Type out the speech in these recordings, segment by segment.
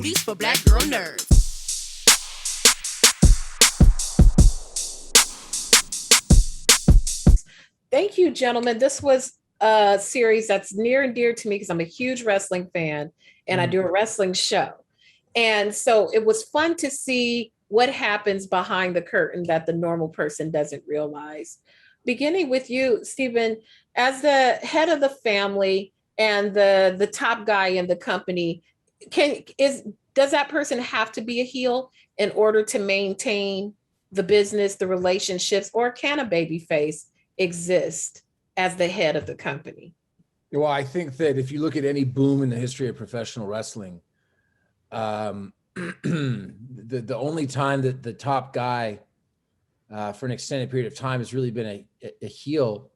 booties for black girl nerds. Thank you, gentlemen. This was a series that's near and dear to me because I'm a huge wrestling fan and I do a wrestling show. And so it was fun to see what happens behind the curtain that the normal person doesn't realize. Beginning with you, Stephen, as the head of the family and the top guy in the company, does that person have to be a heel in order to maintain the business, the relationships, or can a baby face exist as the head of the company? Well, I think that if you look at any boom in the history of professional wrestling, the only time that the top guy for an extended period of time has really been a heel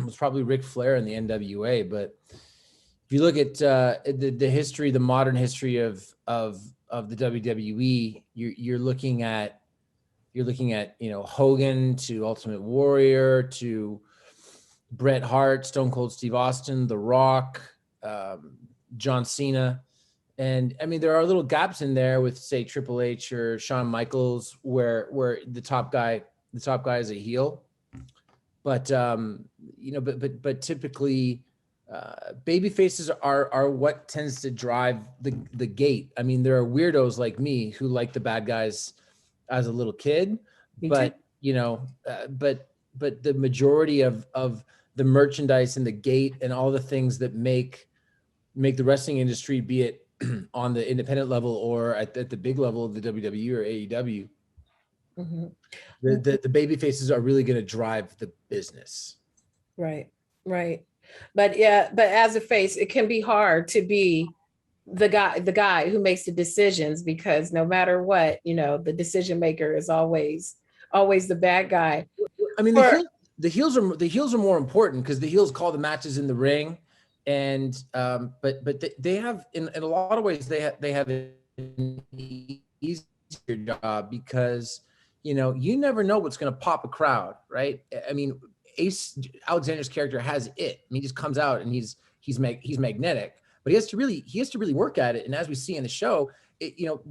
was probably Ric Flair in the NWA. But if you look at the history, the modern history of the WWE, you're looking at Hogan to Ultimate Warrior to Bret Hart, Stone Cold Steve Austin, The Rock, John Cena. And I mean, there are little gaps in there with, say, Triple H or Shawn Michaels, where the top guy is a heel. But but typically, baby faces are what tends to drive the gate. I mean, there are weirdos like me who like the bad guys as a little kid, but the majority of the merchandise and the gate and all the things that make the wrestling industry, be it on the independent level or at the big level of the WWE or AEW, the baby faces are really going to drive the business. Right. But as a face, it can be hard to be the guy who makes the decisions, because no matter what, the decision maker is always the bad guy. I mean, the heels are more important because the heels call the matches in the ring, and but they have in a lot of ways they have an easier job because you never know what's going to pop a crowd, right? I mean, Ace Alexander's character has it. I mean, he just comes out and he's magnetic. But he has to really work at it. And as we see in the show,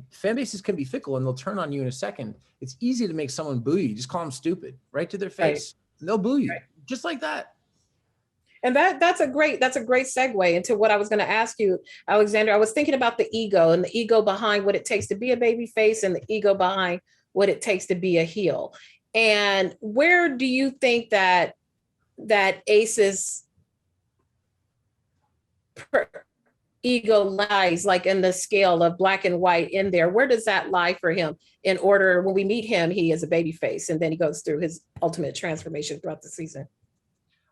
fan bases can be fickle and they'll turn on you in a second. It's easy to make someone boo you. Just call them stupid right to their face. Right. And they'll boo you just like that. And that's a great segue into what I was going to ask you, Alexander. I was thinking about the ego and the ego behind what it takes to be a baby face and the ego behind what it takes to be a heel. And where do you think that Ace's ego lies, like in the scale of black and white in there? Where does that lie for him? In order, when we meet him, he is a baby face, and then he goes through his ultimate transformation throughout the season.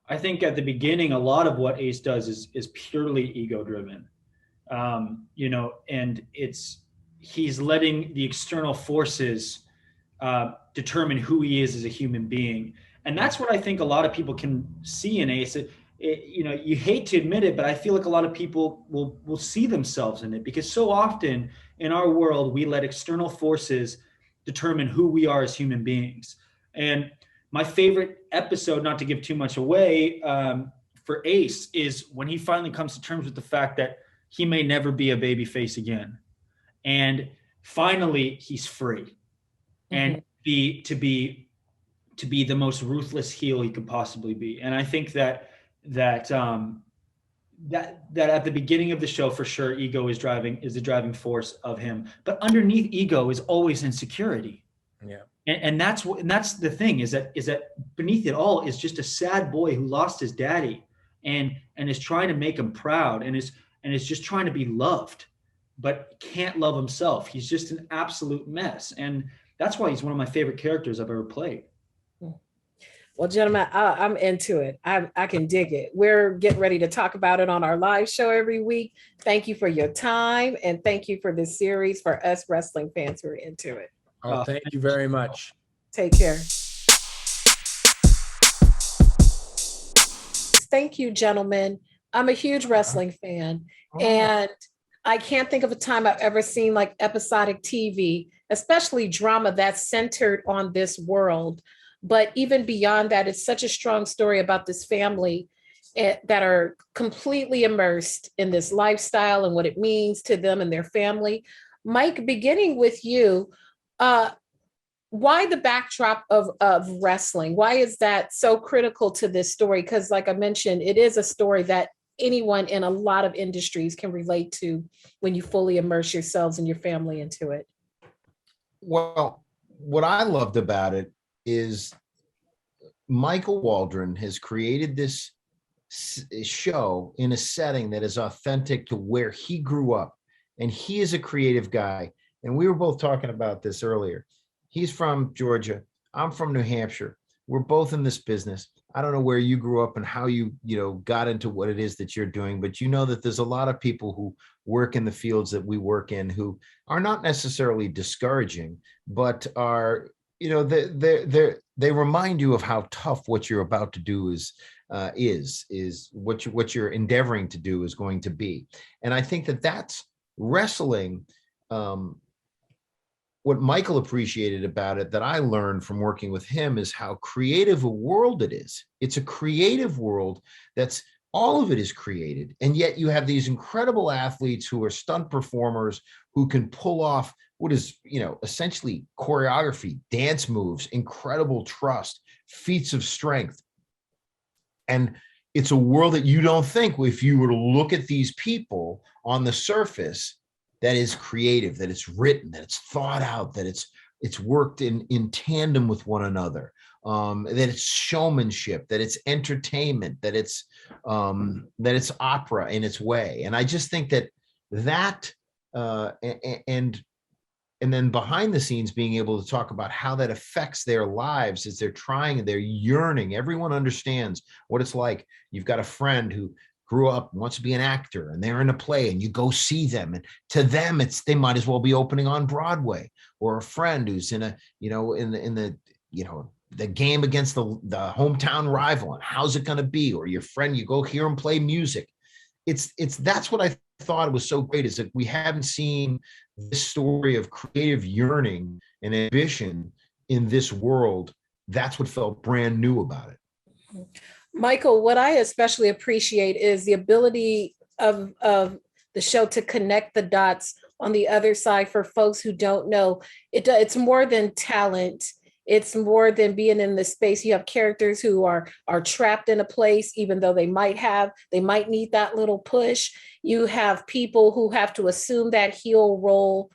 I think at the beginning, a lot of what Ace does is purely ego driven, and he's letting the external forces determine who he is as a human being. And that's what I think a lot of people can see in Ace. You hate to admit it, but I feel like a lot of people will see themselves in it, because so often in our world, we let external forces determine who we are as human beings. And my favorite episode, not to give too much away, for Ace is when he finally comes to terms with the fact that he may never be a baby face again. And finally he's free and to be the most ruthless heel he could possibly be. And I think that at the beginning of the show, for sure, ego is the driving force of him. But underneath ego is always insecurity. Yeah. And that's the thing is that beneath it all is just a sad boy who lost his daddy and is trying to make him proud and is just trying to be loved, but can't love himself. He's just an absolute mess. And that's why he's one of my favorite characters I've ever played. Well, gentlemen, I'm into it. I can dig it. We're getting ready to talk about it on our live show every week. Thank you for your time. And thank you for this series for us wrestling fans who are into it. Oh, thank you very much. Take care. Thank you, gentlemen. I'm a huge wrestling fan. And I can't think of a time I've ever seen like episodic TV, especially drama that's centered on this world. But even beyond that, it's such a strong story about this family that are completely immersed in this lifestyle and what it means to them and their family. Mike, beginning with you, why the backdrop of wrestling? Why is that so critical to this story? Because like I mentioned, it is a story that anyone in a lot of industries can relate to when you fully immerse yourselves and your family into it. Well, what I loved about it is Michael Waldron has created this show in a setting that is authentic to where he grew up. And he is a creative guy. And we were both talking about this earlier. He's from Georgia. I'm from New Hampshire. We're both in this business. I don't know where you grew up and how you got into what it is that you're doing, but you know that there's a lot of people who work in the fields that we work in who are not necessarily discouraging, but are, they remind you of how tough what you're about to do is what you're endeavoring to do is going to be. And I think that that's wrestling. What Michael appreciated about it that I learned from working with him is how creative a world it is. It's a creative world that's all of it is created. And yet you have these incredible athletes who are stunt performers who can pull off what is, essentially choreography, dance moves, incredible trust, feats of strength. And it's a world that you don't think, if you were to look at these people on the surface, that is creative, that it's written, that it's thought out, that it's worked in tandem with one another, that it's showmanship, that it's entertainment, that it's opera in its way. And I just think that and then behind the scenes, being able to talk about how that affects their lives as they're trying, they're yearning. Everyone understands what it's like. You've got a friend who grew up, wants to be an actor, and they're in a play, and you go see them, and to them, they might as well be opening on Broadway. Or a friend who's in the game against the hometown rival, and how's it going to be? Or your friend, you go hear him play music. That's what I thought was so great, is that we haven't seen this story of creative yearning and ambition in this world. That's what felt brand new about it. Michael, what I especially appreciate is the ability of the show to connect the dots on the other side for folks who don't know. It's more than talent. It's more than being in the space. You have characters who are trapped in a place, even though they might need that little push. You have people who have to assume that heel role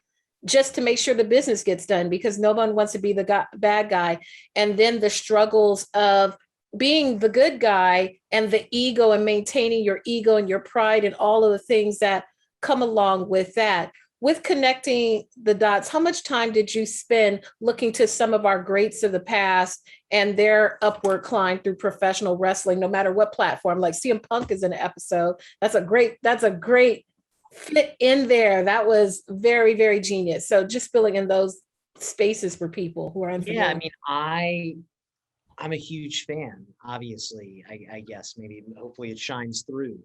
just to make sure the business gets done, because no one wants to be the bad guy. And then the struggles of being the good guy and the ego, and maintaining your ego and your pride and all of the things that come along with that. With connecting the dots, how much time did you spend looking to some of our greats of the past and their upward climb through professional wrestling, no matter what platform? Like CM Punk is in an episode. That's a great fit in there. That was very, very genius. So just filling in those spaces for people who are unfamiliar. Yeah, I mean, I'm a huge fan, obviously. I guess maybe hopefully it shines through.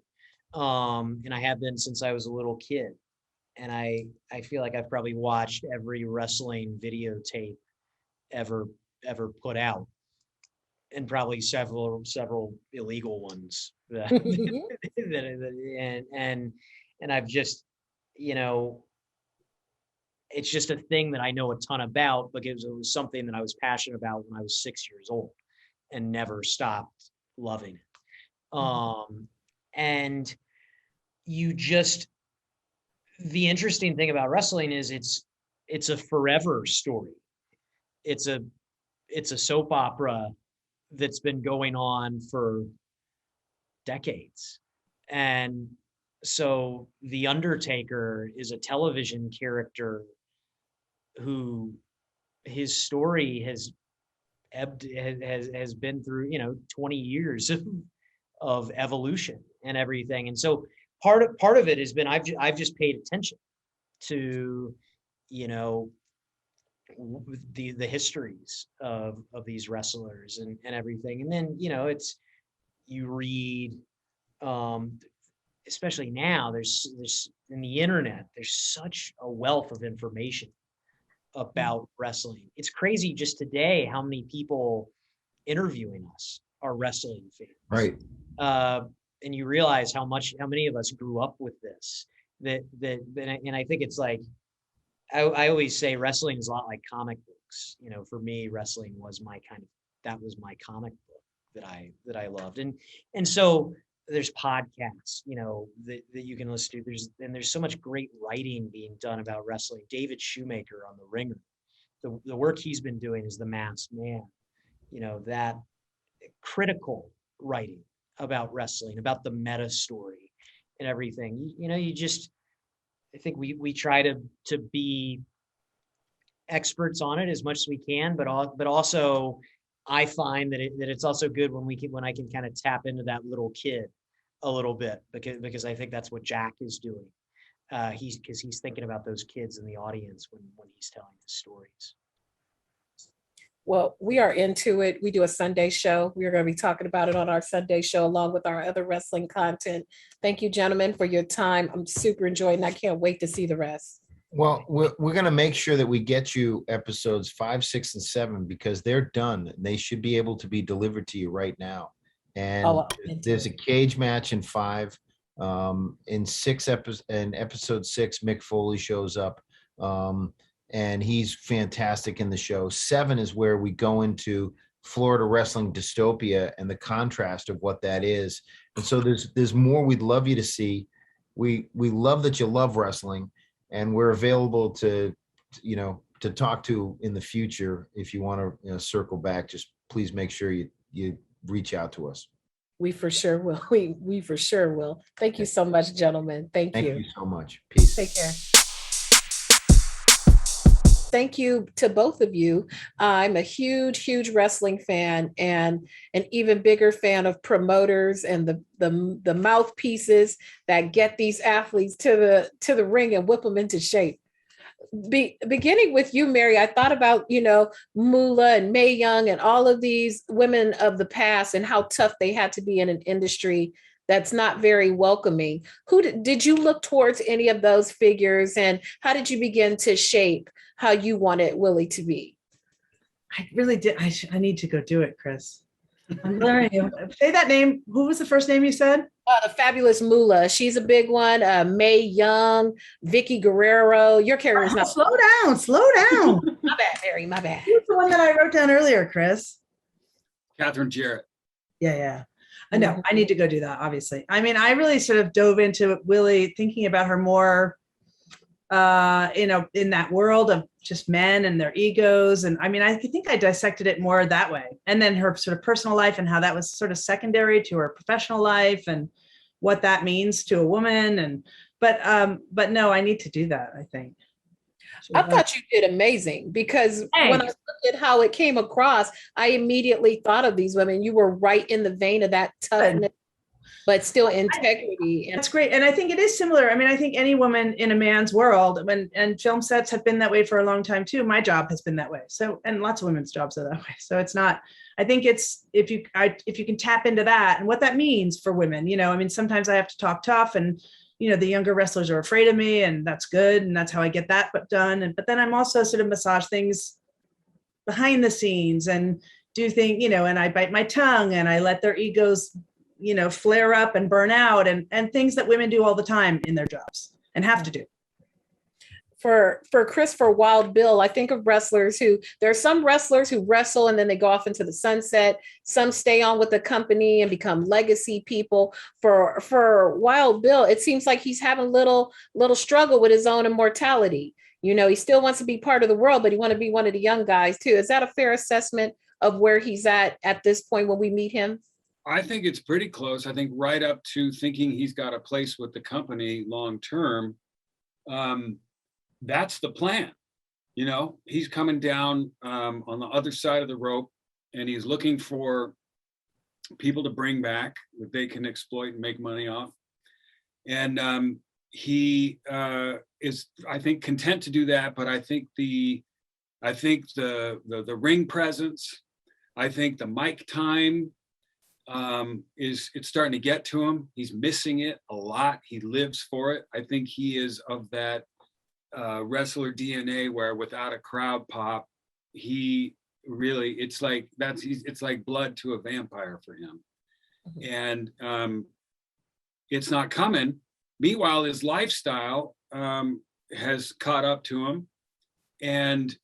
And I have been since I was a little kid. And I feel like I've probably watched every wrestling videotape ever put out, and probably several illegal ones. And I've just, it's just a thing that I know a ton about, because it was something that I was passionate about when I was 6 years old and never stopped loving it. And the interesting thing about wrestling is it's a forever story. It's a soap opera that's been going on for decades. And so The Undertaker is a television character who his story has been through 20 years of evolution and everything. And so part of it has been I've just paid attention to the histories of these wrestlers and everything. And then it's, you read, especially now, there's in the internet, there's such a wealth of information about wrestling. It's crazy just today how many people interviewing us are wrestling fans. Right. And you realize how many of us grew up with this, and I think it's like, I always say wrestling is a lot like comic books. You know, for me, wrestling was that was my comic book that I loved. And so there's podcasts, you know, that you can listen to. There's so much great writing being done about wrestling. David Shoemaker on The Ringer, the work he's been doing is The Masked Man. You know, that critical writing about wrestling, about the meta story and everything. You know, I think we try to be experts on it as much as we can, but also I find that it's also good when I can kind of tap into that little kid a little bit, because I think that's what Jack is doing. He's thinking about those kids in the audience when he's telling his stories. Well, we are into it. We do a Sunday show. We're going to be talking about it on our Sunday show, along with our other wrestling content. Thank you, gentlemen, for your time. I'm super enjoying it. I can't wait to see the rest. Well, we're going to make sure that we get you episodes 5, 6, and 7 because they're done. They should be able to be delivered to you right now. And there's a cage match in 5. In episode 6, Mick Foley shows up. And he's fantastic in the show. 7 is where we go into Florida wrestling dystopia and the contrast of what that is. And so there's more we'd love you to see. We love that you love wrestling, and we're available to talk to in the future. If you want to circle back, just please make sure you reach out to us. We for sure will. We for sure will. Thank you so much, gentlemen. Thank you. Thank you so much. Peace. Take care. Thank you to both of you. I'm a huge wrestling fan, and an even bigger fan of promoters and the mouthpieces that get these athletes to the ring and whip them into shape. Beginning with you, Mary, I thought about, Moolah and Mae Young and all of these women of the past and how tough they had to be in an industry that's not very welcoming. Did you look towards any of those figures, and how did you begin to shape how you wanted Willie to be? I really did. I need to go do it, Chris. I'm learning. Say that name. Who was the first name you said? The fabulous Moolah. She's a big one. Mae Young, Vicky Guerrero. Your character is not. Slow down. My bad, Mary. My bad. Who's the one that I wrote down earlier, Chris? Catherine Jarrett. Yeah. I know. I need to go do that, obviously. I mean, I really sort of dove into Willie, thinking about her more in that world of just men and their egos. And I mean, I think I dissected it more that way. And then her sort of personal life and how that was sort of secondary to her professional life and what that means to a woman. But no, I need to do that, I think. I thought you did amazing, because when I looked at how it came across, I immediately thought of these women. You were right in the vein of that toughness, but still integrity. That's great. And I think it is similar. I mean, I think any woman in a man's world, and film sets have been that way for a long time too. My job has been that way. So, and lots of women's jobs are that way. So it's not, I think it's, if you can tap into that and what that means for women, I mean, sometimes I have to talk tough, and the younger wrestlers are afraid of me, and that's good. And that's how I get that done. But then I'm also sort of massage things behind the scenes and do things, and I bite my tongue and I let their egos, flare up and burn out, and things that women do all the time in their jobs and have to do. For Chris, for Wild Bill, I think of there are some wrestlers who wrestle and then they go off into the sunset. Some stay on with the company and become legacy people. For Wild Bill, it seems like he's having a little struggle with his own immortality. He still wants to be part of the world, but he wants to be one of the young guys too. Is that a fair assessment of where he's at this point when we meet him? I think it's pretty close. I think right up to thinking he's got a place with the company long term. That's the plan. He's coming down on the other side of the rope, and he's looking for people to bring back that they can exploit and make money off. And he is, I think, content to do that. But I think the ring presence, I think the mic time it's starting to get to him. He's missing it a lot. He lives for it. I think he is of that wrestler DNA where without a crowd pop, he really, it's like blood to a vampire for him. And it's not coming. Meanwhile, his lifestyle has caught up to him. and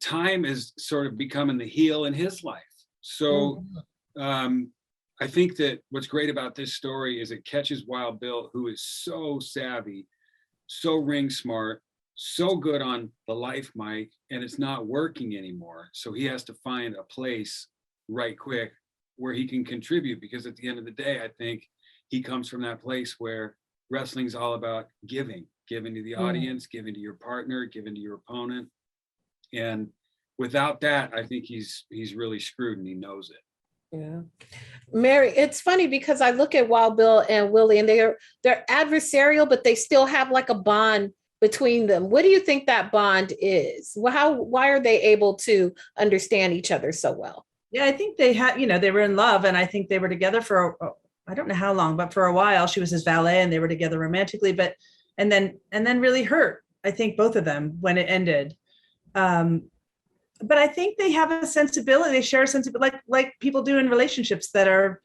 time is sort of becoming the heel in his life. So I think that what's great about this story is it catches Wild Bill, who is so savvy, so ring smart, so good on the life mic, and it's not working anymore. So he has to find a place right quick where he can contribute, because at the end of the day, I think he comes from that place where wrestling's all about giving to the audience, giving to your partner, giving to your opponent. And without that, I think he's really screwed, and he knows it. Yeah. Mary, it's funny because I look at Wild Bill and Willie, and they're adversarial, but they still have like a bond between them. What do you think that bond is? Why are they able to understand each other so well? Yeah, I think they had, they were in love, and I think they were together for, I don't know how long, but for a while. She was his valet and they were together romantically, and then really hurt, I think, both of them when it ended. But I think they have a sensibility, they share a sensibility, like people do in relationships that are,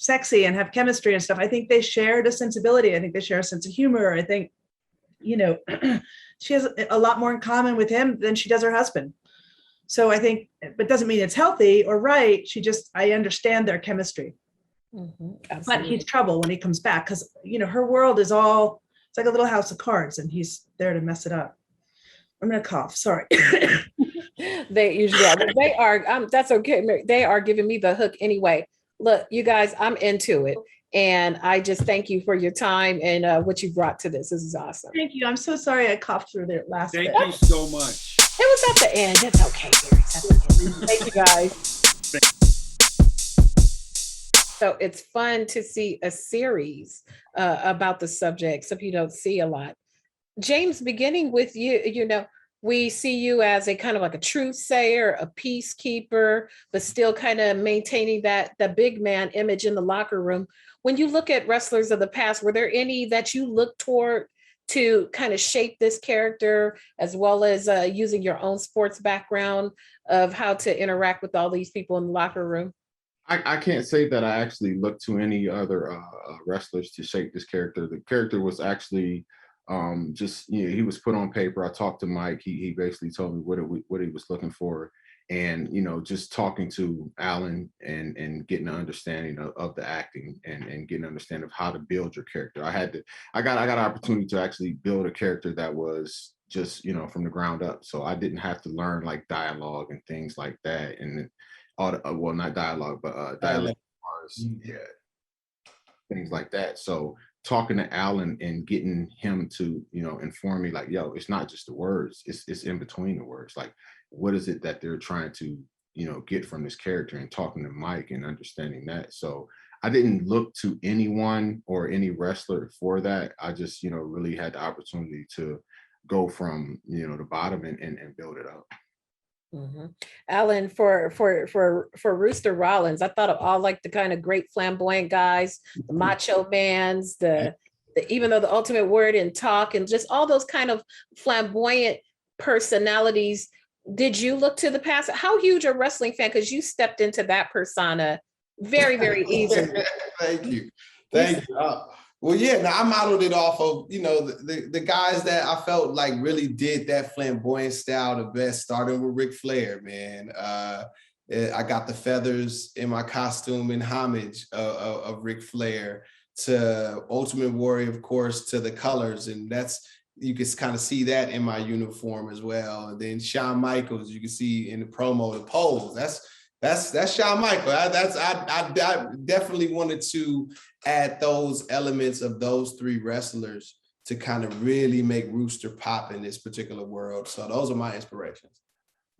sexy and have chemistry and stuff. I think they shared a sensibility. I think they share a sense of humor. I think, she has a lot more in common with him than she does her husband. So I think, but doesn't mean it's healthy or right. I understand their chemistry. But he's trouble when he comes back, because, her world is it's like a little house of cards, and he's there to mess it up. I'm going to cough. Sorry. They usually are. They are. That's okay. They are giving me the hook anyway. Look, you guys, I'm into it. And I just thank you for your time and what you brought to this. This is awesome. Thank you. I'm so sorry I coughed through the last bit. Thank you so much. It was at the end. It's okay, Gary. That's okay. Thank you, guys. So it's fun to see a series about the subject, something you don't see a lot. James, beginning with you, we see you as a kind of like a truth sayer, a peacekeeper, but still kind of maintaining that big man image in the locker room. When you look at wrestlers of the past, were there any that you look toward to kind of shape this character, as well as using your own sports background of how to interact with all these people in the locker room? I can't say that I actually looked to any other wrestlers to shape this character. The character was actually he was put on paper. I talked to Mike. He basically told me what he was looking for, and just talking to Alan and getting an understanding of the acting and getting an understanding of how to build your character. I got an opportunity to actually build a character that was just from the ground up. So I didn't have to learn like dialogue and things like that, and not dialogue, but dialect, things like that. So talking to Alan and getting him to, inform me like, yo, it's not just the words, it's in between the words. Like, what is it that they're trying to, get from this character, and talking to Mike and understanding that. So I didn't look to anyone or any wrestler for that. I just, really had the opportunity to go from, the bottom and build it up. Mm-hmm. Alan, for Rooster Rollins, I thought of all like the kind of great flamboyant guys, the macho mans, the even though the Ultimate Word and talk, and just all those kind of flamboyant personalities. Did you look to the past? How huge a wrestling fan? Because you stepped into that persona very, very easily. Thank you. Well, yeah, now I modeled it off of, the guys that I felt like really did that flamboyant style the best, starting with Ric Flair, man. I got the feathers in my costume in homage of Ric Flair, to Ultimate Warrior, of course, to the colors. And you can kind of see that in my uniform as well. And then Shawn Michaels, you can see in the promo, the pose. That's Shawn Michaels. I definitely wanted to add those elements of those three wrestlers to kind of really make Rooster pop in this particular world. So those are my inspirations.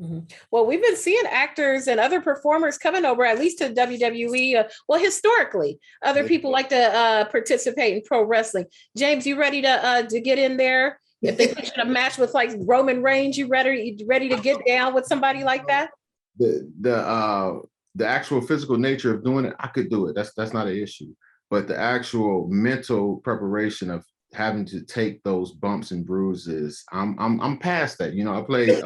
Mm-hmm. Well, we've been seeing actors and other performers coming over, at least to WWE. Historically, other people like to participate in pro wrestling. James, you ready to get in there? If they put you in a match with like Roman Reigns, you ready to get down with somebody like that? The actual physical nature of doing it, I could do it. That's not an issue. But the actual mental preparation of having to take those bumps and bruises, I'm past that. I played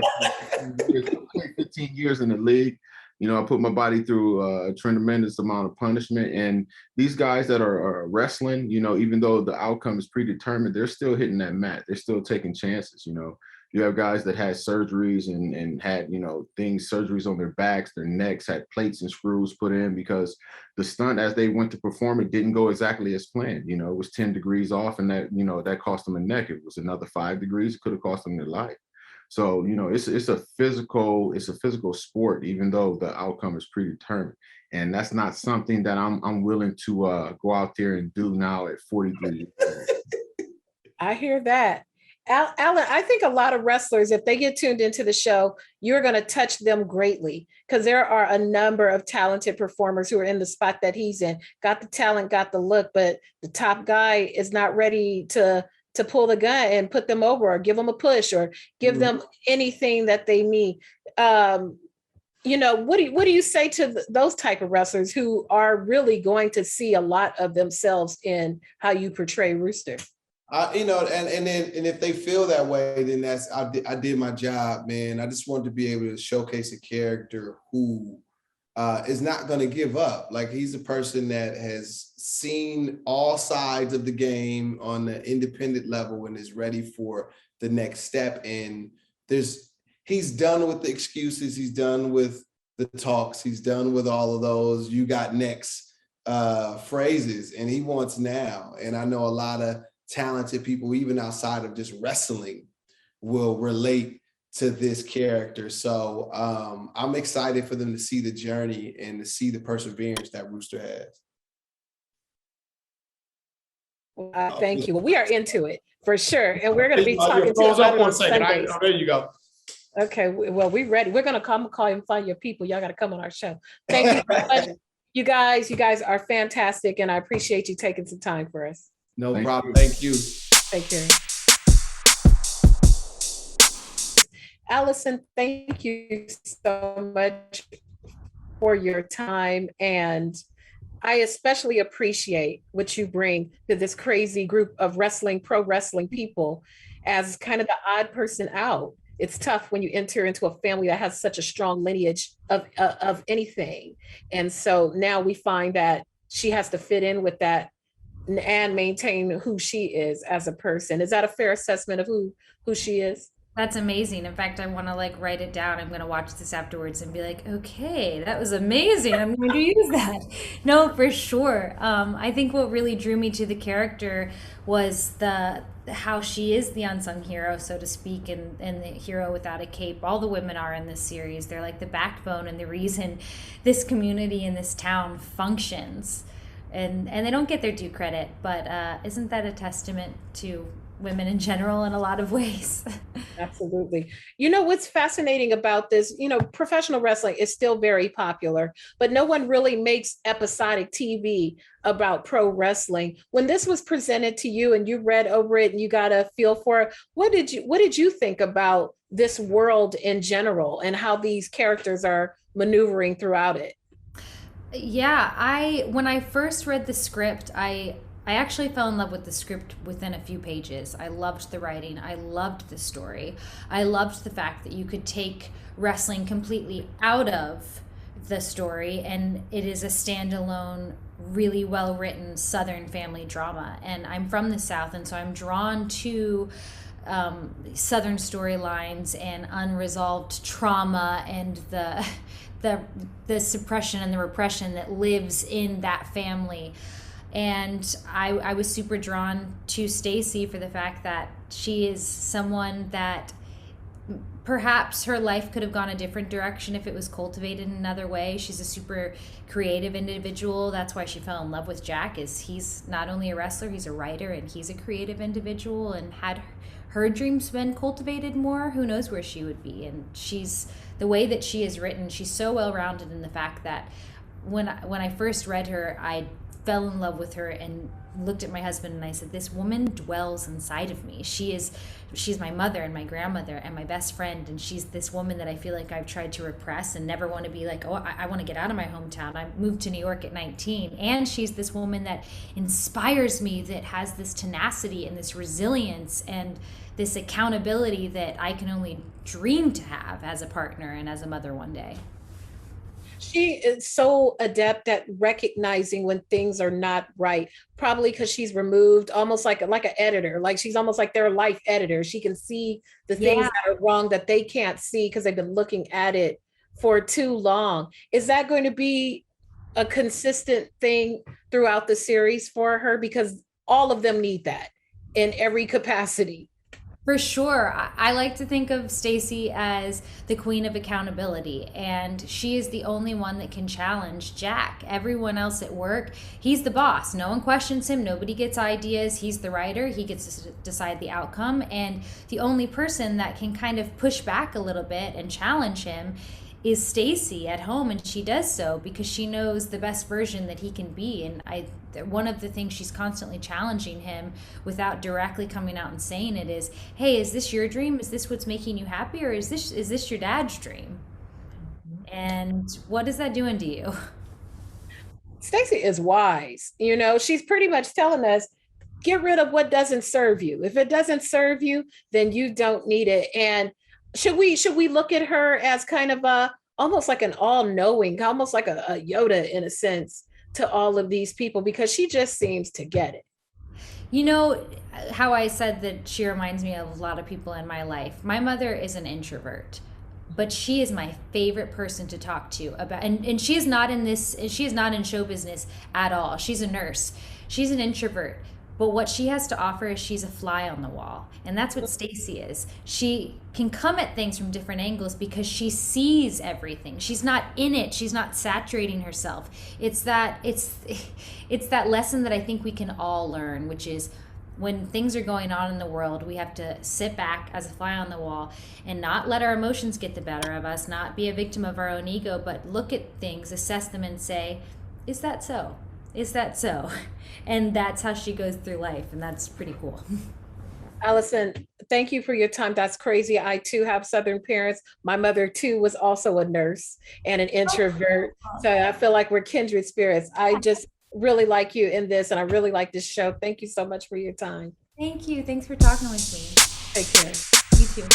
15 years in the league. I put my body through a tremendous amount of punishment. And these guys that are wrestling, even though the outcome is predetermined, they're still hitting that mat. They're still taking chances, You have guys that had surgeries and had, surgeries on their backs, their necks, had plates and screws put in because the stunt as they went to perform it didn't go exactly as planned. It was 10 degrees off, and that cost them a neck. It was another 5 degrees, it could have cost them their life. So, it's a physical sport, even though the outcome is predetermined. And that's not something that I'm willing to go out there and do now at 43 years. I hear that. Alan, I think a lot of wrestlers, if they get tuned into the show, you're going to touch them greatly because there are a number of talented performers who are in the spot that he's in. Got the talent, got the look, but the top guy is not ready to pull the gun and put them over or give them a push or give them anything that they need. What do you say to those type of wrestlers who are really going to see a lot of themselves in how you portray Rooster? And if they feel that way, then I did my job, man. I just wanted to be able to showcase a character who is not going to give up. Like, he's a person that has seen all sides of the game on the independent level and is ready for the next step. And he's done with the excuses. He's done with the talks. He's done with all of those "you got next" phrases, and he wants now. And I know a lot of talented people, even outside of just wrestling, will relate to this character. So I'm excited for them to see the journey and to see the perseverance that Rooster has. Thank you. Well, we are into it for sure. And we're going to be talking to up about one second. There you go. Okay. Well, we're ready. We're going to call and find your people. Y'all got to come on our show. Thank you so much. You guys are fantastic. And I appreciate you taking some time for us. No problem. Thank you. Take care. Alison, thank you so much for your time. And I especially appreciate what you bring to this crazy group of pro wrestling people as kind of the odd person out. It's tough when you enter into a family that has such a strong lineage of anything. And so now we find that she has to fit in with that and maintain who she is as a person. Is that a fair assessment of who she is? That's amazing. In fact, I want to write it down. I'm going to watch this afterwards and be like, okay, that was amazing. I'm going to use that. No, for sure. I think what really drew me to the character was how she is the unsung hero, so to speak, and the hero without a cape. All the women are in this series. They're like the backbone and the reason this community in this town functions. And they don't get their due credit, but isn't that a testament to women in general in a lot of ways? Absolutely. What's fascinating about this, professional wrestling is still very popular, but no one really makes episodic TV about pro wrestling. When this was presented to you and you read over it and you got a feel for it, what did you think about this world in general and how these characters are maneuvering throughout it? Yeah, when I first read the script, I actually fell in love with the script within a few pages. I loved the writing. I loved the story. I loved the fact that you could take wrestling completely out of the story and it is a standalone, really well-written Southern family drama. And I'm from the South, and so I'm drawn to Southern storylines and unresolved trauma and the suppression and the repression that lives in that family. And I was super drawn to Staci for the fact that she is someone that perhaps her life could have gone a different direction if it was cultivated in another way. She's a super creative individual. That's why she fell in love with Jack, is he's not only a wrestler, he's a writer, and he's a creative individual. And had her dreams been cultivated more, who knows where she would be. And the way that she is written, she's so well-rounded in the fact that when I first read her, I fell in love with her and looked at my husband and I said, this woman dwells inside of me. She's my mother and my grandmother and my best friend, and she's this woman that I feel like I've tried to repress and never want to be like, oh, I want to get out of my hometown. I moved to New York at 19. And she's this woman that inspires me, that has this tenacity and this resilience and this accountability that I can only dream to have as a partner and as a mother one day. She is so adept at recognizing when things are not right, probably because she's removed almost like an editor. Like she's almost like their life editor. She can see the things that are wrong that they can't see because they've been looking at it for too long. Is that going to be a consistent thing throughout the series for her? Because all of them need that in every capacity. For sure. I like to think of Staci as the queen of accountability, and she is the only one that can challenge Jack. Everyone else at work, he's the boss. No one questions him. Nobody gets ideas. He's the writer. He gets to decide the outcome. And the only person that can kind of push back a little bit and challenge him is Staci at home, and she does so because she knows the best version that he can be. And one of the things she's constantly challenging him without directly coming out and saying it is, hey, is this your dream? Is this what's making you happy? Or is this your dad's dream? And what is that doing to you? Staci is wise. You know, she's pretty much telling us, get rid of what doesn't serve you. If it doesn't serve you, then you don't need it. And should we look at her as kind of almost like an all-knowing, almost like a Yoda in a sense to all of these people, because she just seems to get it. You know how I said that she reminds me of a lot of people in my life. My mother is an introvert, but she is my favorite person to talk to about, and she is not in show business at all. She's a nurse. She's an introvert. But what she has to offer is she's a fly on the wall. And that's what Staci is. She can come at things from different angles because she sees everything. She's not in it. She's not saturating herself. It's that lesson that I think we can all learn, which is when things are going on in the world, we have to sit back as a fly on the wall and not let our emotions get the better of us, not be a victim of our own ego, but look at things, assess them, and say, is that so? Is that so? And that's how she goes through life, and that's pretty cool. Alison, thank you for your time. That's crazy. I too have Southern parents. My mother too was also a nurse and an introvert. So I feel like we're kindred spirits. I just really like you in this, and I really like this show. Thank you so much for your time. Thank you. Thanks for talking with me. Take care. You too.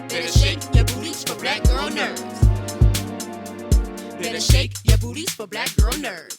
Better shake your booties for black girl nerves. Better shake your booties for black girl nerves.